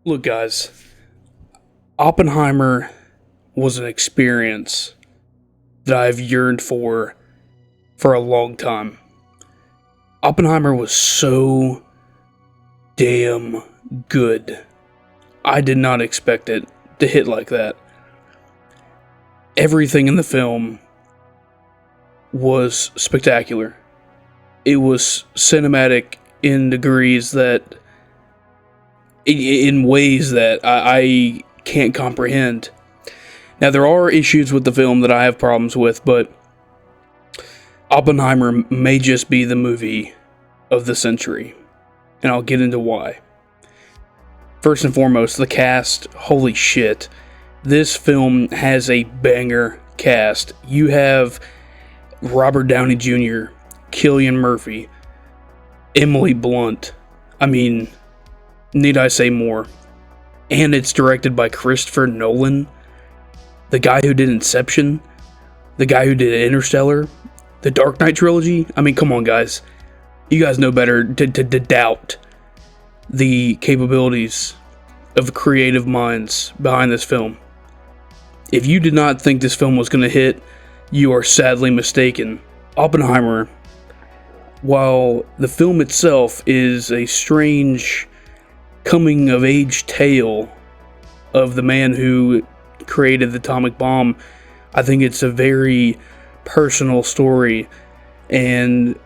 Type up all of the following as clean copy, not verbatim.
Look, guys, Oppenheimer was an experience that I've yearned for a long time. Oppenheimer was so damn good. I did not expect it to hit like that. Everything in the film was spectacular. It was cinematic in degrees that, in ways that I can't comprehend. Now, there are issues with the film that I have problems with, but Oppenheimer may just be the movie of the century, and I'll get into why. First and foremost, the cast. Holy shit. This film has a banger cast. You have Robert Downey Jr., Cillian Murphy, Emily Blunt. I mean, need I say more? And it's directed by Christopher Nolan, the guy who did Inception, the guy who did Interstellar, the Dark Knight trilogy. I mean, come on, guys. You guys know better to doubt the capabilities of creative minds behind this film. If you did not think this film was going to hit, you are sadly mistaken. Oppenheimer, while the film itself is a strange coming-of-age tale of the man who created the atomic bomb, I think it's a very personal story and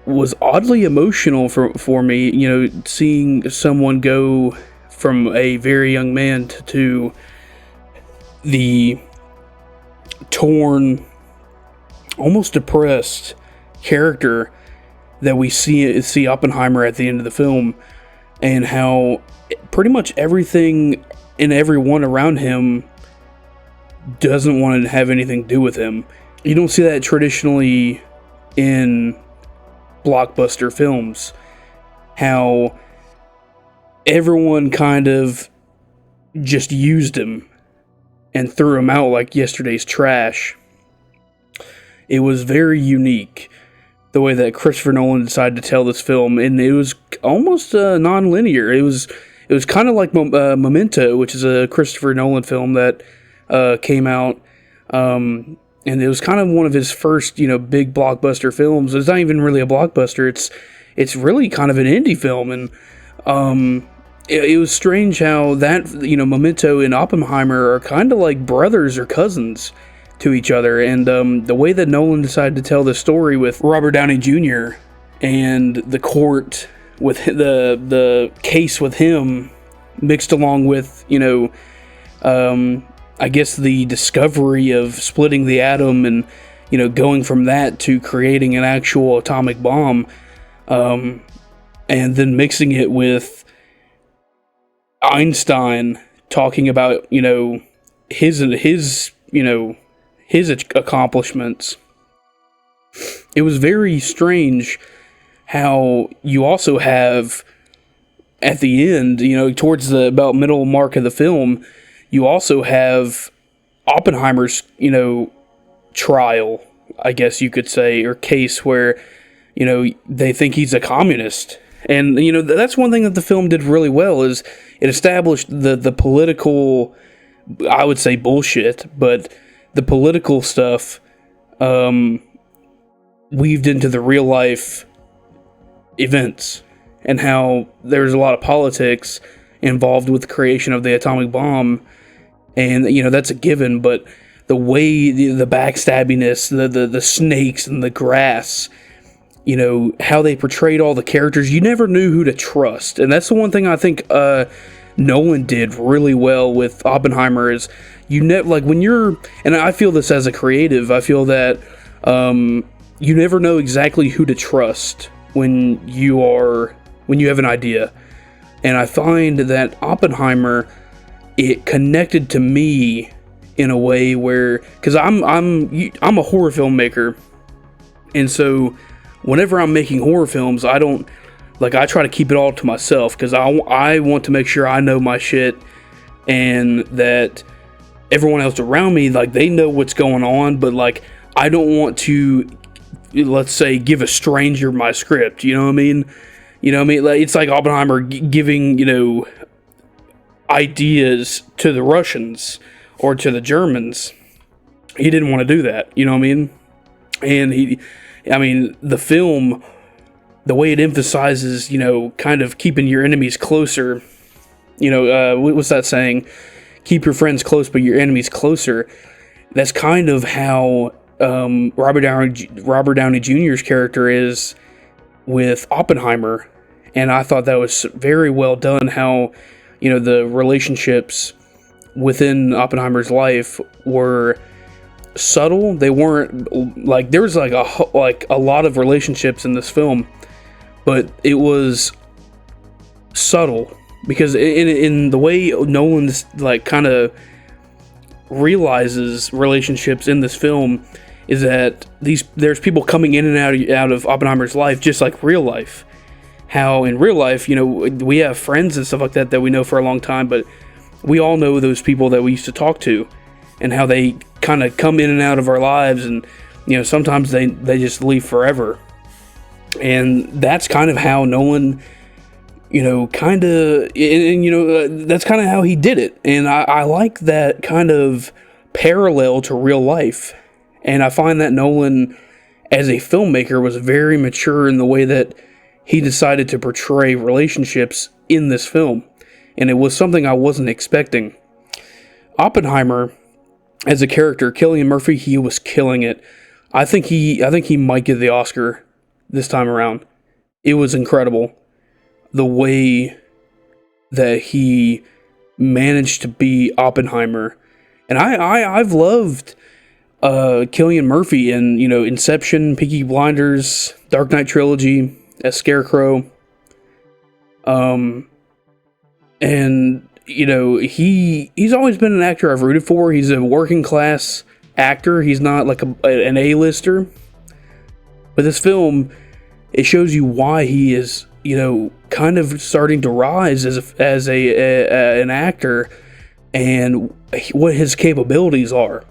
was oddly emotional for me, you know, seeing someone go from a very young man to the torn, almost depressed character that we see Oppenheimer at the end of the film, and how pretty much everything and everyone around him doesn't want to have anything to do with him. You don't see that traditionally in blockbuster films, how everyone kind of just used him and threw him out like yesterday's trash. It was very unique, the way that Christopher Nolan decided to tell this film, and it was almost non-linear. It was kind of like Memento, which is a Christopher Nolan film that came out, and it was kind of one of his first, you know, big blockbuster films. It's not even really a blockbuster. It's really kind of an indie film, and it was strange how that, you know, Memento and Oppenheimer are kind of like brothers or cousins to each other, and the way that Nolan decided to tell the story with Robert Downey Jr. and the court with the case with him mixed along with, you know, I guess the discovery of splitting the atom and, you know, going from that to creating an actual atomic bomb, and then mixing it with Einstein talking about, you know, his accomplishments. It was very strange how you also have at the end, you know, towards the about middle mark of the film, you also have Oppenheimer's, you know, trial, I guess you could say, or case where, you know, they think he's a communist. And, you know, that's one thing that the film did really well, is it established the political, I would say bullshit, but the political stuff weaved into the real life events, and how there's a lot of politics involved with the creation of the atomic bomb. And, you know, that's a given, but the way the backstabbiness, the snakes and the grass, you know, how they portrayed all the characters, you never knew who to trust. And that's the one thing I think Nolan did really well with Oppenheimer, is like when you're, and I feel this as a creative, I feel that you never know exactly who to trust when you have an idea. And I find that Oppenheimer, it connected to me in a way where, because I'm a horror filmmaker, and so whenever I'm making horror films, I don't like, I try to keep it all to myself, because I want to make sure I know my shit, and that everyone else around me, like, they know what's going on, but like, I don't want to, let's say, give a stranger my script. You know what I mean? Like, it's like Oppenheimer giving, ideas to the Russians or to the Germans. He didn't want to do that. You know what I mean? And the film, the way it emphasizes, kind of keeping your enemies closer. What's that saying? Keep your friends close, but your enemies closer. That's kind of how Robert Downey Jr.'s character is with Oppenheimer, and I thought that was very well done. How the relationships within Oppenheimer's life were subtle. They weren't like, there was like a lot of relationships in this film, but it was subtle, because in the way Nolan like kind of realizes relationships in this film is that there's people coming in and out of Oppenheimer's life, just like real life. How in real life, we have friends and stuff like that we know for a long time, but we all know those people that we used to talk to, and how they kind of come in and out of our lives, and sometimes they just leave forever. And that's kind of how Nolan, that's kind of how he did it. And I like that kind of parallel to real life. And I find that Nolan, as a filmmaker, was very mature in the way that he decided to portray relationships in this film. And it was something I wasn't expecting. Oppenheimer, as a character, Cillian Murphy, he was killing it. I think he might get the Oscar this time around. It was incredible the way that he managed to be Oppenheimer. And I've loved Cillian Murphy in Inception, Peaky Blinders, Dark Knight trilogy as Scarecrow. And he's always been an actor I've rooted for. He's a working class actor. He's not like an A-lister. But this film, it shows you why he is, kind of starting to rise as an actor, and what his capabilities are.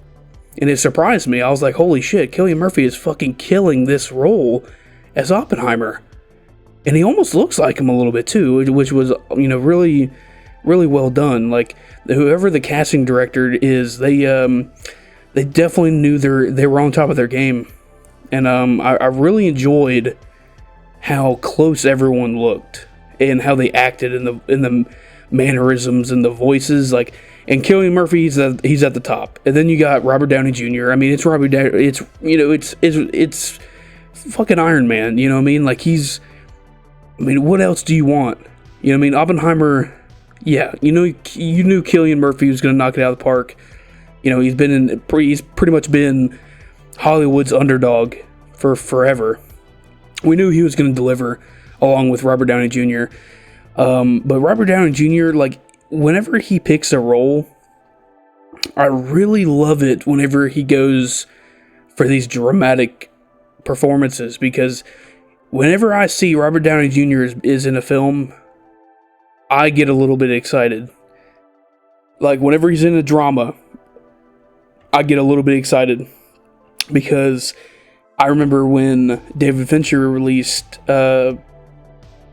And it surprised me. I was like, holy shit, Cillian Murphy is fucking killing this role as Oppenheimer. And he almost looks like him a little bit too, which was, really, really well done. Like, whoever the casting director is, they definitely knew they were on top of their game. And I really enjoyed how close everyone looked and how they acted in the mannerisms and the voices. Like, and Cillian Murphy, he's at the top. And then you got Robert Downey Jr. I mean, it's Robert Downey. It's fucking Iron Man. You know what I mean? Like, what else do you want? You know what I mean? Oppenheimer. Yeah, you knew Cillian Murphy was going to knock it out of the park. He's pretty much been Hollywood's underdog for forever. We knew he was going to deliver, along with Robert Downey Jr. But Robert Downey Jr., like, whenever he picks a role, I really love it whenever he goes for these dramatic performances, because whenever I see Robert Downey Jr. is in a film, I get a little bit excited. Like, whenever he's in a drama, I get a little bit excited, because I remember when David Fincher released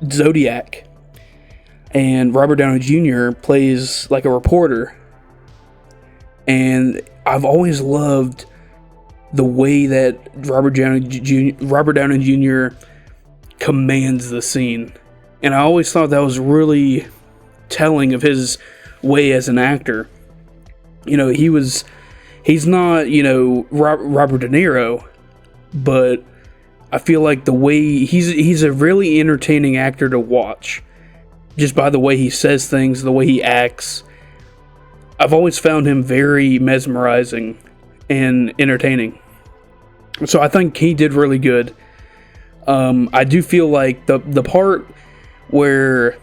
Zodiac, and Robert Downey Jr. plays like a reporter, and I've always loved the way that Robert Downey Jr. commands the scene, and I always thought that was really telling of his way as an actor. He's not, Robert De Niro, but I feel like the way he's a really entertaining actor to watch, just by the way he says things, the way he acts. I've always found him very mesmerizing and entertaining. So I think he did really good. I do feel like the part where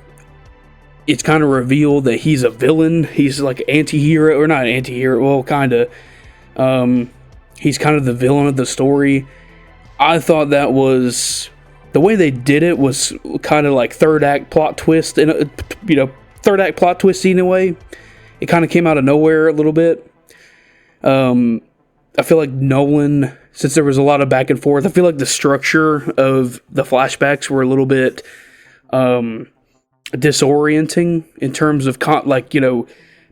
it's kind of revealed that he's a villain. He's like anti-hero, or not anti-hero, well, kind of. He's kind of the villain of the story. I thought that was... The way they did it was kind of like third act plot twist, and third act plot twisty in a way. It kind of came out of nowhere a little bit. I feel like Nolan, since there was a lot of back and forth, I feel like the structure of the flashbacks were a little bit disorienting in terms of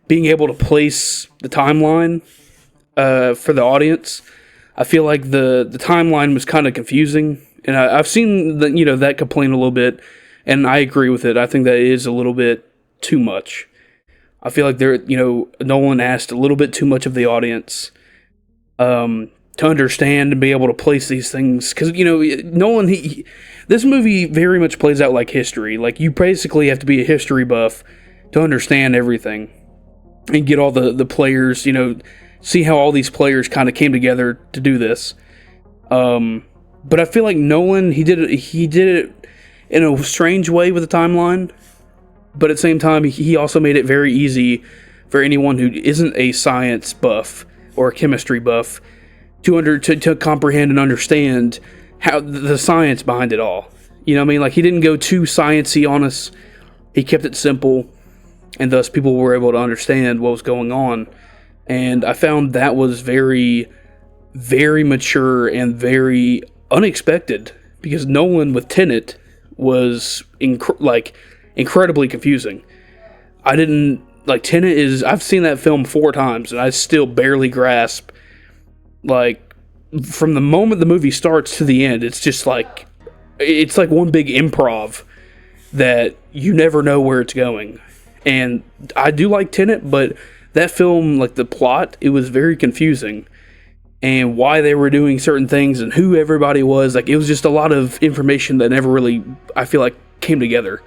being able to place the timeline for the audience. I feel like the timeline was kind of confusing. And I've seen that complaint a little bit, and I agree with it. I think that is a little bit too much. I feel like Nolan asked a little bit too much of the audience to understand and be able to place these things. Because Nolan, this movie very much plays out like history. Like, you basically have to be a history buff to understand everything and get all the players. See how all these players kind of came together to do this. But I feel like Nolan, he did it in a strange way with the timeline, but at the same time, he also made it very easy for anyone who isn't a science buff or a chemistry buff to comprehend and understand how the science behind it all. You know what I mean? Like, he didn't go too sciencey on us. He kept it simple, and thus people were able to understand what was going on. And I found that was very, very mature and very unexpected, because Nolan with Tenet was incredibly confusing. Tenet is, I've seen that film 4 times and I still barely grasp, from the moment the movie starts to the end, it's like one big improv that you never know where it's going. And I do like Tenet, but that film, the plot, it was very confusing. And why they were doing certain things and who everybody was. It was just a lot of information that never really, I feel like, came together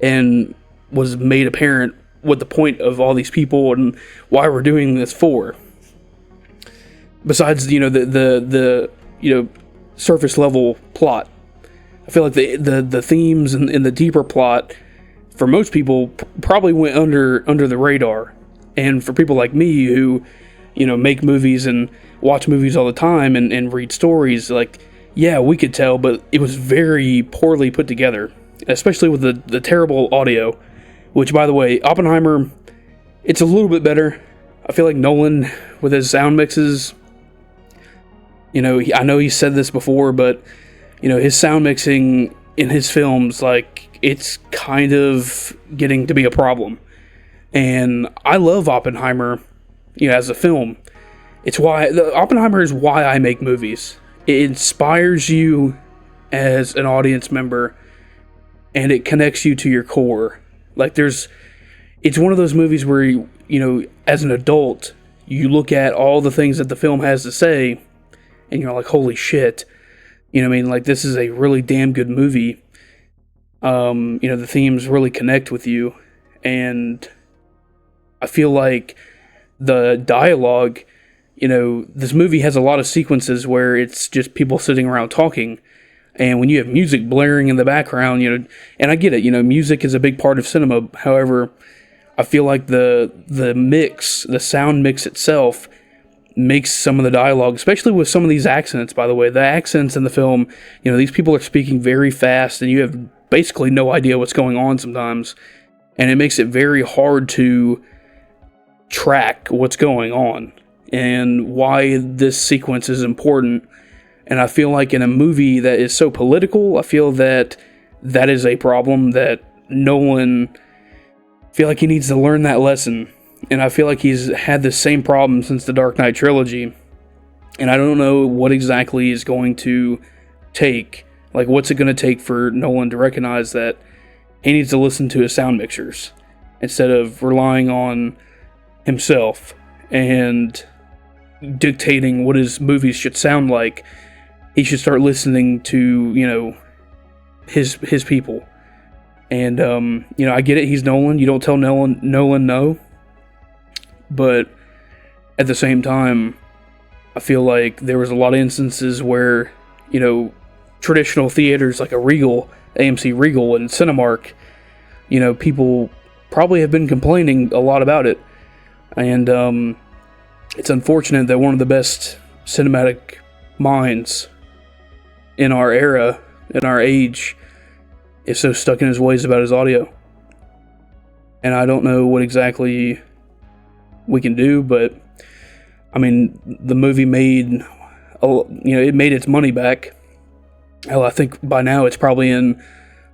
and was made apparent what the point of all these people and why we're doing this for. Besides, the surface level plot. I feel like the themes and the deeper plot, for most people, probably went under the radar. And for people like me who, make movies and watch movies all the time and read stories, we could tell, but it was very poorly put together, especially with the terrible audio, which, by the way, Oppenheimer, it's a little bit better. I feel like Nolan, with his sound mixes, I know he said this before, but, his sound mixing in his films, it's kind of getting to be a problem. And I love Oppenheimer, as a film. Oppenheimer is why I make movies. It inspires you as an audience member, and it connects you to your core. It's one of those movies where, as an adult, you look at all the things that the film has to say, and you're like, holy shit. This is a really damn good movie. The themes really connect with you, and I feel like the dialogue, this movie has a lot of sequences where it's just people sitting around talking. And when you have music blaring in the background, and I get it, music is a big part of cinema. However, I feel like the mix, the sound mix itself, makes some of the dialogue, especially with some of these accents, by the way. The accents in the film, these people are speaking very fast, and you have basically no idea what's going on sometimes. And it makes it very hard to track what's going on and why this sequence is important. And I feel like in a movie that is so political, I feel that is a problem that Nolan, I feel like he needs to learn that lesson. And I feel like he's had the same problem since the Dark Knight trilogy. And I don't know what exactly is going to take. What's it going to take for Nolan to recognize that he needs to listen to his sound mixers instead of relying on himself and dictating what his movies should sound like. He should start listening to, his people. And, I get it, he's Nolan. You don't tell Nolan no. But at the same time, I feel like there was a lot of instances where, traditional theaters like a Regal, AMC Regal and Cinemark, people probably have been complaining a lot about it. And it's unfortunate that one of the best cinematic minds in our era, in our age, is so stuck in his ways about his audio. And I don't know what exactly we can do, but I mean, the movie made, it made its money back. Hell, I think by now it's probably in,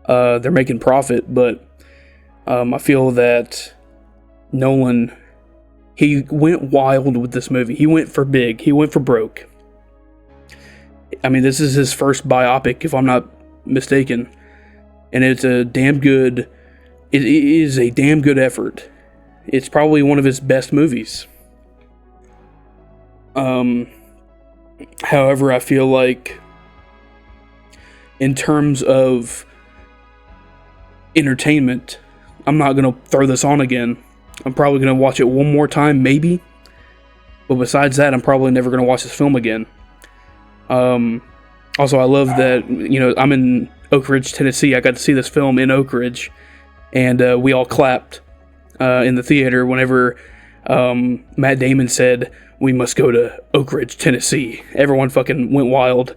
they're making profit, but I feel that Nolan, he went wild with this movie. He went for big. He went for broke. I mean, this is his first biopic, if I'm not mistaken. And it's a damn good, it is a damn good effort. It's probably one of his best movies. However, I feel like in terms of entertainment, I'm not going to throw this on again. I'm probably going to watch it one more time, maybe. But besides that, I'm probably never going to watch this film again. Also, I love that, I'm in Oak Ridge, Tennessee. I got to see this film in Oak Ridge. And we all clapped in the theater whenever Matt Damon said, "We must go to Oak Ridge, Tennessee." Everyone fucking went wild.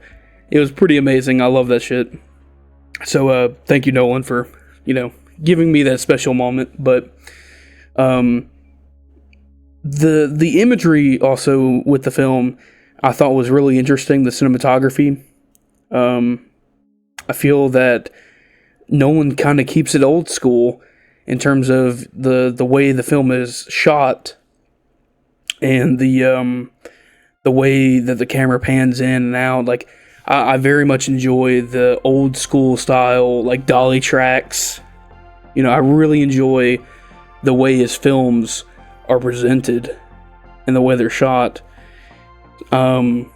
It was pretty amazing. I love that shit. So, thank you, Nolan, for, giving me that special moment. But the imagery also with the film, I thought was really interesting. The cinematography. I feel that Nolan kind of keeps it old school in terms of the way the film is shot and the way that the camera pans in and out. Like, I very much enjoy the old school style, like dolly tracks. I really enjoy the way his films are presented and the way they're shot. It's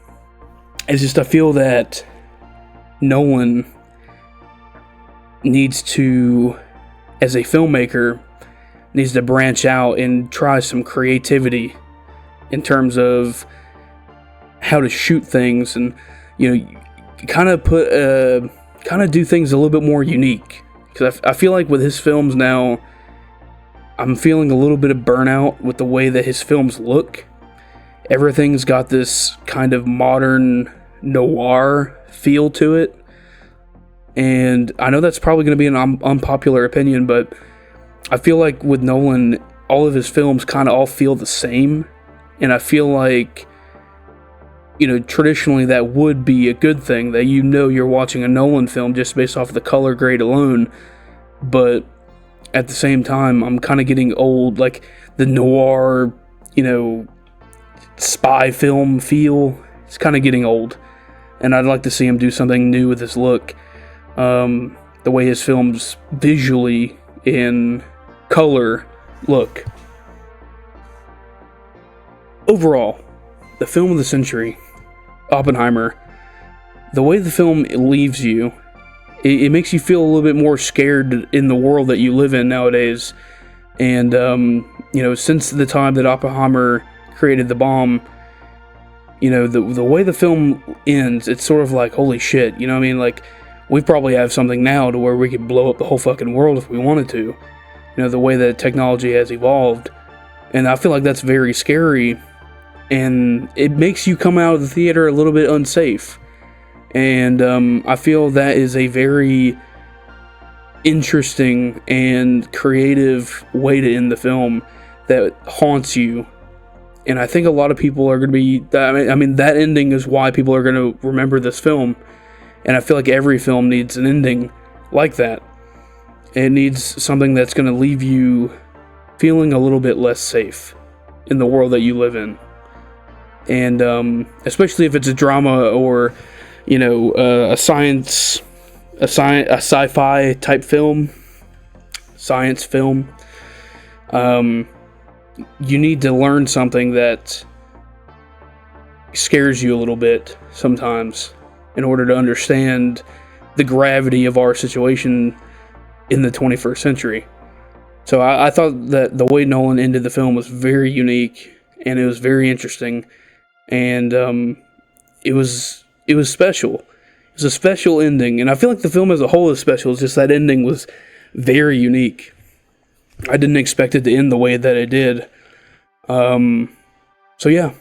just, I feel that Nolan needs to, as a filmmaker, needs to branch out and try some creativity in terms of how to shoot things, and kind of do things a little bit more unique. Because I feel like with his films now, I'm feeling a little bit of burnout with the way that his films look. Everything's got this kind of modern noir feel to it. And I know that's probably going to be an unpopular opinion, but I feel like with Nolan, all of his films kind of all feel the same. And I feel like, traditionally that would be a good thing, that you're watching a Nolan film just based off of the color grade alone. But at the same time, I'm kind of getting old, like the noir, spy film feel. It's kind of getting old. And I'd like to see him do something new with his look. The way his films visually in color look. Overall, the film of the century, Oppenheimer, the way the film leaves you, it makes you feel a little bit more scared in the world that you live in nowadays. And, since the time that Oppenheimer created the bomb, the way the film ends, it's sort of like, holy shit, like, we probably have something now to where we could blow up the whole fucking world if we wanted to. The way that technology has evolved. And I feel like that's very scary. And it makes you come out of the theater a little bit unsafe. And I feel that is a very interesting and creative way to end the film that haunts you. And I think a lot of people are going to be... that ending is why people are going to remember this film. And I feel like every film needs an ending like that. It needs something that's going to leave you feeling a little bit less safe in the world that you live in. And especially if it's a drama or, a sci-fi type film, science film. You need to learn something that scares you a little bit sometimes in order to understand the gravity of our situation in the 21st century. So I thought that the way Nolan ended the film was very unique, and it was very interesting, and it was special. It was a special ending, and I feel like the film as a whole is special. It's just that ending was very unique. I didn't expect it to end the way that it did. So yeah,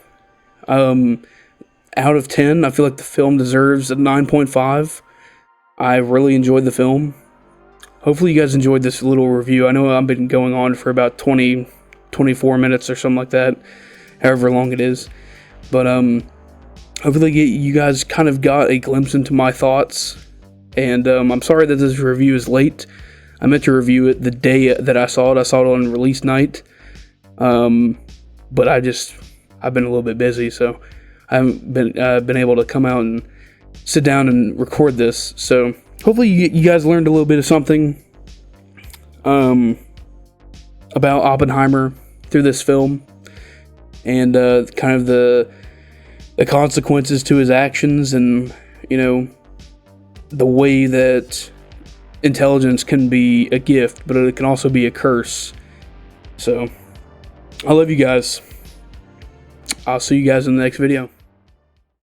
out of 10, I feel like the film deserves a 9.5. I really enjoyed the film. Hopefully you guys enjoyed this little review. I know I've been going on for about 24 minutes or something like that, however long it is. But hopefully you guys kind of got a glimpse into my thoughts. And I'm sorry that this review is late. I meant to review it the day that I saw it. I saw it on release night. But I've been a little bit busy, so I haven't been able to come out and sit down and record this. So hopefully you guys learned a little bit of something about Oppenheimer through this film, and kind of the consequences to his actions, and the way that intelligence can be a gift, but it can also be a curse. So I love you guys. I'll see you guys in the next video.